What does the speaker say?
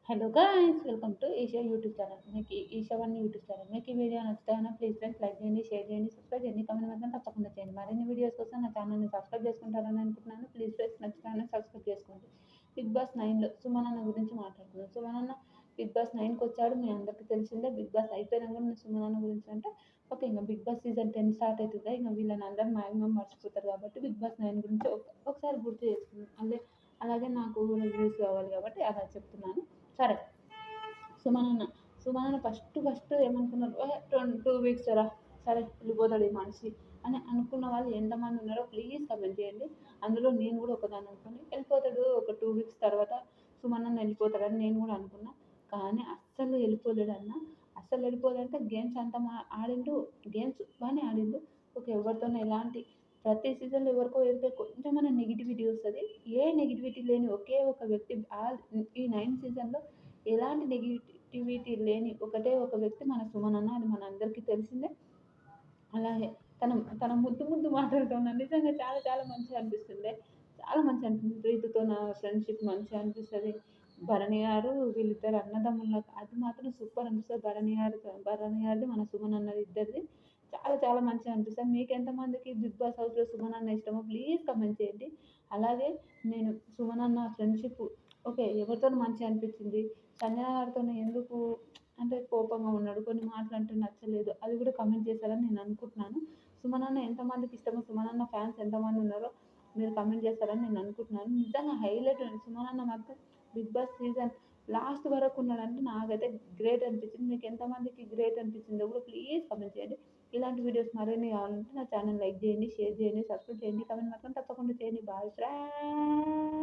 Hello guys, welcome to Isha YouTube channel. మీకు Isha one YouTube channel. మీకు ఈ వీడియో నచ్చుతాయన్నా ప్లీజ్ ఫ్రెండ్స్ లైక్ చేయండి, షేర్ చేయండి, సబ్స్క్రైబ్ చేయండి, కామెంట్ మాత్రం తప్పకుండా చేయండి. మరిన్ని వీడియోస్ కోసం నా ఛానల్ని సబ్స్క్రైబ్ చేసుకుంటారని అనుకుంటున్నాను. ప్లీజ్ ఫ్రెండ్స్ నచ్చుతాయన్నా సబ్స్క్రైబ్ చేసుకోండి. బిగ్ బాస్ 9లో సుమన్ అన్న గురించి మాట్లాడుతున్నాను. సుమన్ అన్న బిగ్ బాస్ 9కి వచ్చాడు, మీ అందరికీ తెలిసిందే. బిగ్ బాస్ అయిపోయినా కూడా నేను సుమన్ అన్న గురించి అంటే ఓకే, ఇంకా బిగ్ బాస్ సీజన్ 10 స్టార్ట్ అవుతుంది. ఇంకా వీళ్ళని అందరూ మ్యాక్సిమం మర్చిపోతారు కాబట్టి బిగ్ బాస్ 9 గురించి ఒకసారి గుర్తు చేసుకున్నాను. అలాగే నాకు రివ్యూస్ కావాలి కాబట్టి అలా చెప్తున్నాను. సరే, సుమనన్న సుమనన్న ఫస్ట్ ఏమనుకున్నారు, 2 వీక్స్ రా, సరే వెళ్ళిపోతాడు ఈ మనిషి అని అనుకున్న వాళ్ళు ఎంతమంది ఉన్నారో ప్లీజ్ కమెంట్ చేయండి. అందులో నేను కూడా ఒకదాన్ని అనుకుని వెళ్ళిపోతాడు ఒక 2 వీక్స్ తర్వాత సుమనన్న వెళ్ళిపోతాడని నేను కూడా అనుకున్నా. కానీ అస్సలు వెళ్ళిపోలేడన్న. అస్సలు వెళ్ళిపోదంటే గేమ్స్ అంతా ఆడిండు, గేమ్స్ బాగానే ఆడిండు. ఓకే, ఎవరితోనూ ఎలాంటి ప్రతి సీజన్లో ఎవరికో ఎవరికో కొంచెమైనా నెగిటివిటీ వస్తుంది. ఏ నెగిటివిటీ లేని ఒకే ఒక వ్యక్తి ఈ 9 సీజన్లో ఎలాంటి నెగిటివిటీ లేని ఒకటే ఒక వ్యక్తి మన సుమన్ అన్న. అది మన అందరికీ తెలిసిందే. అలాగే తన తన ముద్దు ముద్దు మాటలతో నిజంగా చాలా చాలా మంచిగా అనిపిస్తుంది. చాలా మంచిగా అనిపిస్తుంది. ప్రీతితో నా ఫ్రెండ్షిప్ మంచిగా అనిపిస్తుంది. భరణి గారు వీళ్ళిద్దరు అన్నదమ్ముల అది మాత్రం సూపర్ అనిపిస్తుంది. భరణి గారిది మన సుమన్ అన్నది ఇద్దరిది చాలా చాలా మంచిగా అనిపిస్తుంది. మీకు ఎంతమందికి బిగ్ బాస్ హౌస్లో సుమన్ అన్న ఇష్టమో ప్లీజ్ కమెంట్ చేయండి. అలాగే నేను సుమన్ అన్న ఫ్రెండ్షిప్ ఓకే, ఎవరితో మంచిగా అనిపించింది. సంజన గారితో ఎందుకు అంటే కోపంగా ఉన్నాడు, కొన్ని మాటలు అంటే నచ్చలేదు, అది కూడా కమెంట్ చేశారని నేను అనుకుంటున్నాను. సుమన్ అన్న ఎంతమందికి ఇష్టమో, సుమన్ అన్న ఫ్యాన్స్ ఎంతమంది ఉన్నారో మీరు కమెంట్ చేస్తారని నేను అనుకుంటున్నాను. నిజంగా హైలైట్ సుమన్ అన్న మాత్రం బిగ్ బాస్ సీజన్ లాస్ట్ వరకు ఉన్నాడంటే నాకైతే గ్రేట్ అనిపించింది. మీకు ఎంతమందికి గ్రేట్ అనిపించిందో కూడా ప్లీజ్ కమెంట్ చేయండి. ఇలాంటి వీడియోస్ మరిన్ని కావాలంటే నా ఛానల్ లైక్ చేయండి, షేర్ చేయండి, సబ్స్క్రైబ్ చేయండి, కమెంట్ మాత్రం తప్పకుండా చేయండి. Bye friends.